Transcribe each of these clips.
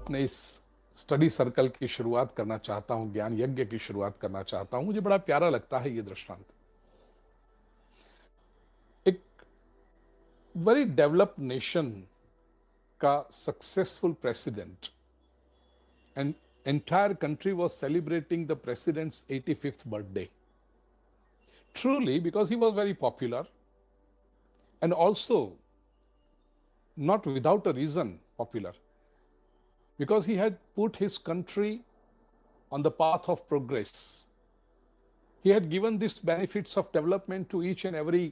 अपने इस study circle की शुरुआत करना चाहता हूं, ज्ञान यज्ञ की शुरुआत करना चाहता हूं। मुझे बड़ा प्यारा लगता है ये दृष्टांत। एक वेरी डेवलप्ड नेशन का successful president, and entire country was celebrating the president's 85th birthday. Truly, because he was very popular, and also not without a reason popular, because he had put his country on the path of progress. He had given these benefits of development to each and every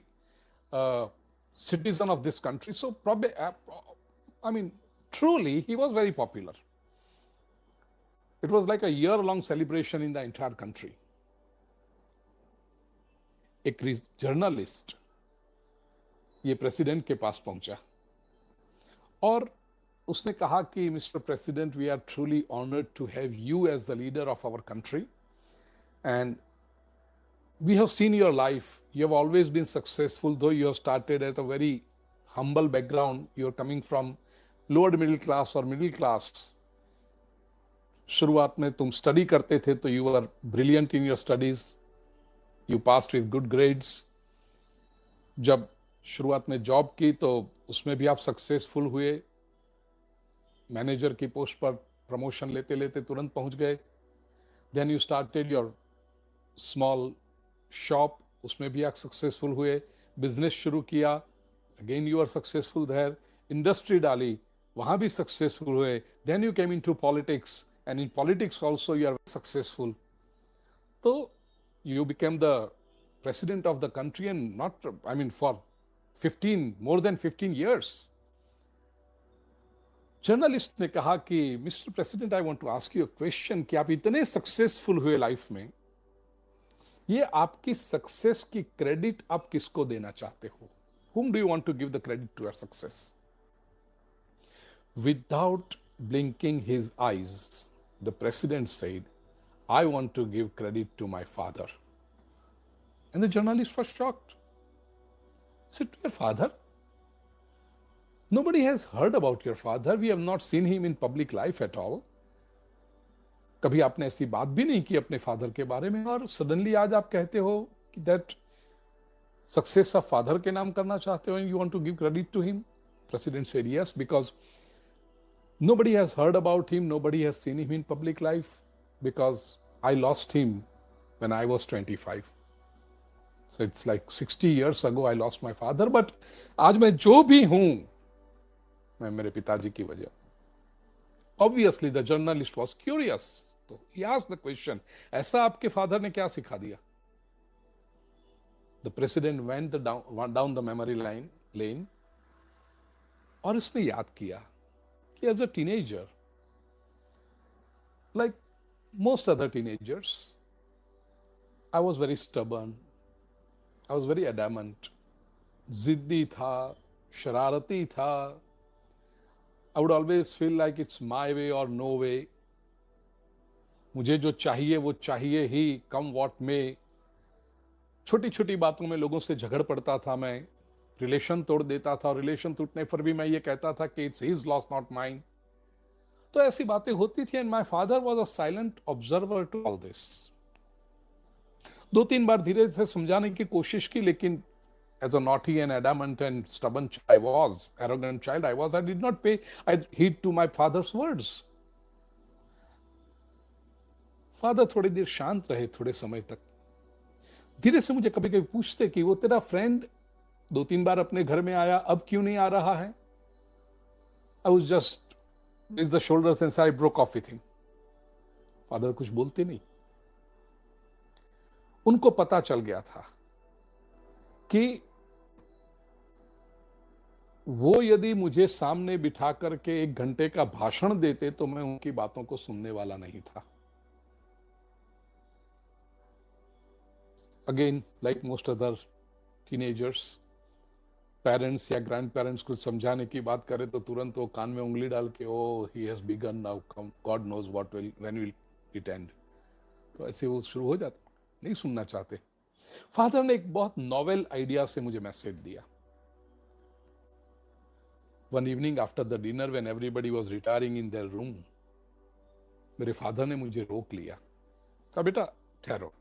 citizen of this country. So, probably, truly, he was very popular. It was like a year-long celebration in the entire country. एक journalist ये president के पास पहुंचा और उसने कहा कि mister president, we are truly honoured to have you as the leader of our country, and we have seen your life. You have always been successful, though you have started at a very humble background. You are coming from lower middle class और middle class. शुरुआत में तुम study करते थे तो you are brilliant in your studies, you passed with good grades. जब शुरुआत में जॉब की तो उसमें भी आप सक्सेसफुल हुए, मैनेजर की पोस्ट पर प्रमोशन लेते लेते तुरंत पहुंच गए. Then you started your small shop, उसमें भी आप सक्सेसफुल हुए. बिजनेस शुरू किया, again you are successful there. Industry डाली, वहां भी सक्सेसफुल हुए. Then you came into politics, and in politics also you are successful. तो you became the president of the country, and not, for more than 15 years. Journalist ने कहा कि mister president, I want to ask you a question कि आप इतने successful हुए life में, ये आपकी सक्सेस की क्रेडिट आप किसको देना चाहते हो? Whom do you want to give the credit to your success? Without blinking his eyes, the president said, I want to give credit to my father. And the journalist was shocked. He said, to your father? Nobody has heard about your father. We have not seen him in public life at all. कभी आपने ऐसी बात भी नहीं की अपने father के बारे में, और सडनली आज आप कहते हो कि दैट सक्सेस ऑफ फादर के नाम करना चाहते हो, and you want to give credit to him. President said yes, because nobody has heard about him, nobody has seen him in public life, because I lost him when I was 25. So it's like 60 years ago I lost my father, but आज मैं जो भी हूं, मैं मेरे पिताजी की वजह. Obviously the journalist was curious, तो he asked the question, ऐसा आपके फादर ने क्या सिखा दिया? The president went down the memory lane, और उसने याद किया कि as a teenager, like most other teenagers, I was very stubborn, I was very adamant, जिद्दी था, शरारती था. I would always feel like it's my way or no way. मुझे जो चाहिए वो चाहिए ही, come what may. छोटी छोटी बातों में लोगों से झगड़ पड़ता था मैं, रिलेशन तोड़ देता था, और रिलेशन टूटने पर भी मैं ये कहता था कि it's his loss not mine. तो ऐसी बातें होती थी, and my father was a silent observer to all this. 2-3 बार धीरे से समझाने की कोशिश की, लेकिन as a naughty and adamant and stubborn arrogant child I did not pay heed to my father's words. Father थोड़ी देर शांत रहे, थोड़े समय तक. धीरे से मुझे कभी कभी पूछते कि वो तेरा फ्रेंड 2-3 बार अपने घर में आया, अब क्यों नहीं आ रहा है? I was just raised the shoulders and said I broke off with him. Father कुछ बोलते नहीं. उनको पता चल गया था कि वो यदि मुझे सामने बिठा करके 1 घंटे का भाषण देते तो मैं उनकी बातों को सुनने वाला नहीं था. Again, like most other teenagers, parents या ग्रैंड पेरेंट्स कुछ समझाने की बात करें तो तुरंत वो कान में उंगली डाल के, oh he has began now, God knows what will when will it end. तो ऐसे वो शुरू हो जाता, नहीं सुनना चाहते. फादर ने एक बहुत नॉवेल आइडिया से मुझे मैसेज दिया. One evening after the dinner, when everybody was retiring in their room, मेरे फादर ने मुझे रोक लिया, कहा बेटा ठहरो,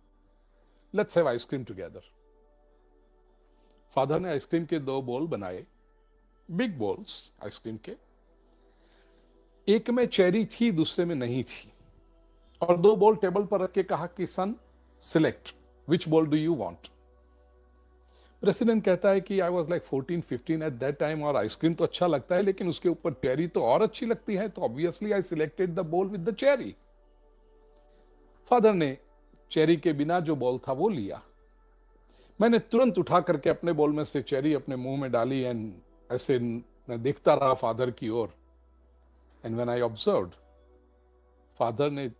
let's have ice cream together. Father ने आइसक्रीम के 2 बोल बनाए, बिग बोल्स आइसक्रीम के। एक में चेरी थी, दूसरे में नहीं थी, और 2 बोल टेबल पर रख के कहा कि सन सिलेक्ट विच बोल डू यू वांट। प्रेसिडेंट कहता है कि I was like 14-15 at that time, और आइसक्रीम तो अच्छा लगता है लेकिन उसके ऊपर चेरी तो और अच्छी लगती है, तो ऑब्वियसली आई सिलेक्टेड द बोल विद द चेरी। फादर ने चेरी के बिना जो बॉल था वो लिया। मैंने तुरंत उठा करके अपने बॉल में से चेरी अपने मुंह में डाली, एंड ऐसे मैं देखता रहा फादर की ओर। And when I observed, father ने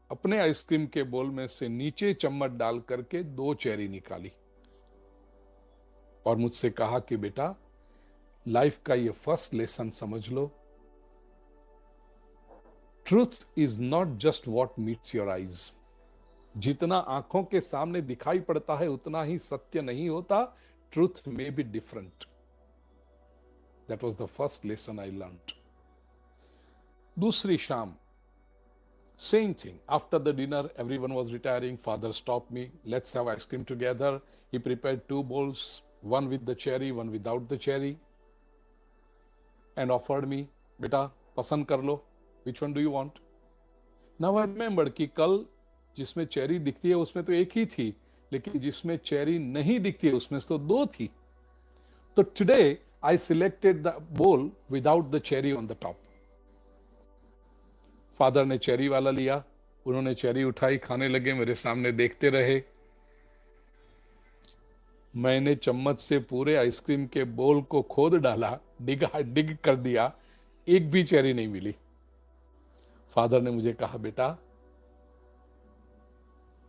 अपने आइसक्रीम के बोल में से नीचे चम्मच डाल करके 2 चेरी निकाली और मुझसे कहा कि बेटा, लाइफ का ये फर्स्ट लेसन समझ लो, truth is not just what meets your eyes. जितना आंखों के सामने दिखाई पड़ता है उतना ही सत्य नहीं होता। Truth may be different. That was the first lesson I learned. दूसरी शाम, same thing. After the dinner, everyone was retiring. Father stopped me. Let's have ice cream together. He prepared 2 bowls, one with the cherry, one without the cherry, and offered me, "Beta, pasand kar lo. Which one do you want?" Now I remembered कि कल जिसमें cherry दिखती है उसमें तो एक ही थी, लेकिन जिसमें चेरी नहीं दिखती है उसमें तो 2 थी। तो today I selected the bowl without the cherry on the top. Father ने चेरी वाला लिया, उन्होंने चेरी उठाई, खाने लगे, मेरे सामने देखते रहे। मैंने चम्मच से पूरे आइसक्रीम के बोल को खोद डाला, डिग कर दिया, एक भी चेरी नहीं मिली। फादर ने मुझे कहा, बेटा,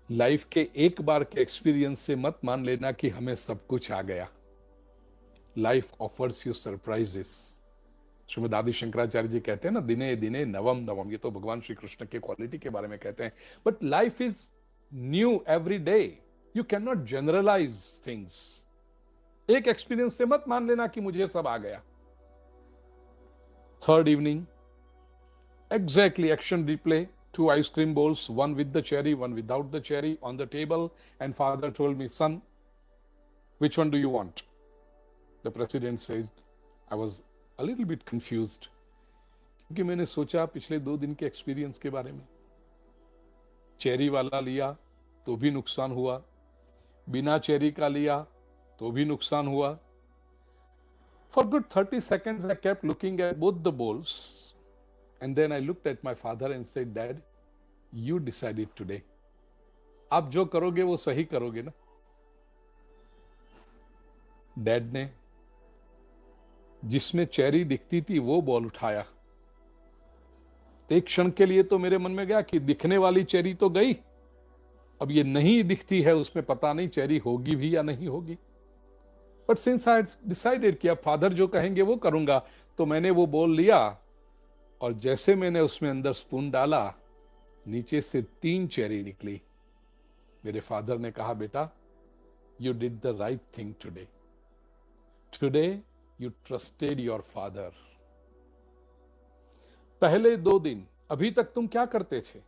लाइफ के एक बार के एक्सपीरियंस से मत मान लेना कि हमें सब कुछ आ गया। Life offers you surprises. Shrimad Adi Shankaracharya जी कहते हैं ना, दिने दिने नवम नवम, ये तो भगवान श्री कृष्ण के क्वालिटी के बारे में कहते हैं। But life is new every day, you can not generalize things. एक एक्सपीरियंस से मत मान लेना कि मुझे सब आ गया। Third evening, exactly action replay, 2 ice cream bowls, one with the cherry, one without the cherry on the table, and father told me, son, which one do you want? The president said, I was a little bit confused, क्योंकि मैंने सोचा पिछले 2 दिन के experience के बारे में। Cherry वाला लिया तो भी नुकसान हुआ, बिना चेरी का लिया तो भी नुकसान हुआ। For good 30 seconds I kept looking at both the bowls, and then I looked at my father and said, Dad, you decided today. आप जो करोगे वो सही करोगे ना। डैड ने जिसमें चेरी दिखती थी वो बॉल उठाया। एक क्षण के लिए तो मेरे मन में गया कि दिखने वाली चेरी तो गई, अब ये नहीं दिखती है, उसमें पता नहीं चेरी होगी भी या नहीं होगी। बट सिंस आई डिसाइडेड कि अब फादर जो कहेंगे वो करूंगा, तो मैंने वो बॉल लिया, और जैसे मैंने उसमें अंदर स्पून डाला, नीचे से 3 चेरी निकली। मेरे फादर ने कहा, बेटा, you did the right thing today. Today you trusted your father. पहले 2 दिन अभी तक तुम क्या करते थे?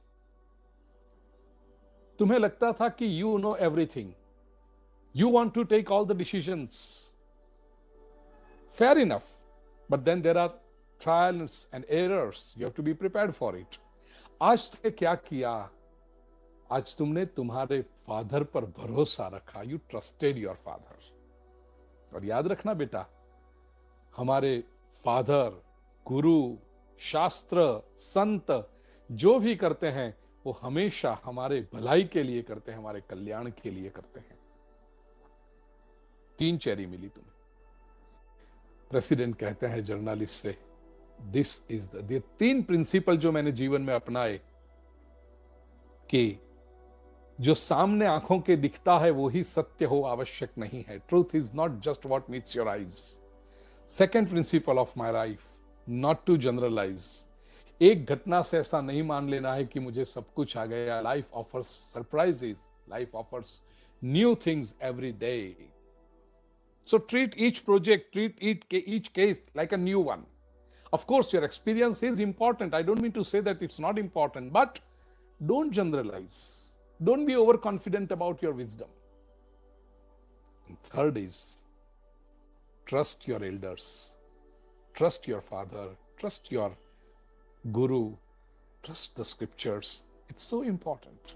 तुम्हें लगता था कि you know everything, you want to take all the decisions. Fair enough, but then there are trials and errors, you have to be prepared for it. आज तुमने क्या किया? आज तुमने तुम्हारे फादर पर भरोसा रखा, यू ट्रस्टेड योर फादर। और याद रखना बेटा, हमारे फादर, गुरु, शास्त्र, संत जो भी करते हैं वो हमेशा हमारे भलाई के लिए करते हैं, हमारे कल्याण के लिए करते हैं। 3 चेरी मिली तुम्हें। प्रेसिडेंट कहते हैं जर्नलिस्ट से, दिस इज द 3 प्रिंसिपल जो मैंने जीवन में अपनाए, कि जो सामने आंखों के दिखता है वो ही सत्य हो आवश्यक नहीं है। Truth is not just what meets your eyes. Second principle of my life, not to generalize. एक घटना से ऐसा नहीं मान लेना है कि मुझे सब कुछ आ गया। Life offers surprises, life offers new things every day. So treat each project, treat each case like a new one. Of course, your experience is important. I don't mean to say that it's not important, but Don't generalize. Don't be overconfident about your wisdom. And third is trust your elders, trust your father, trust your guru, trust the scriptures. It's so important.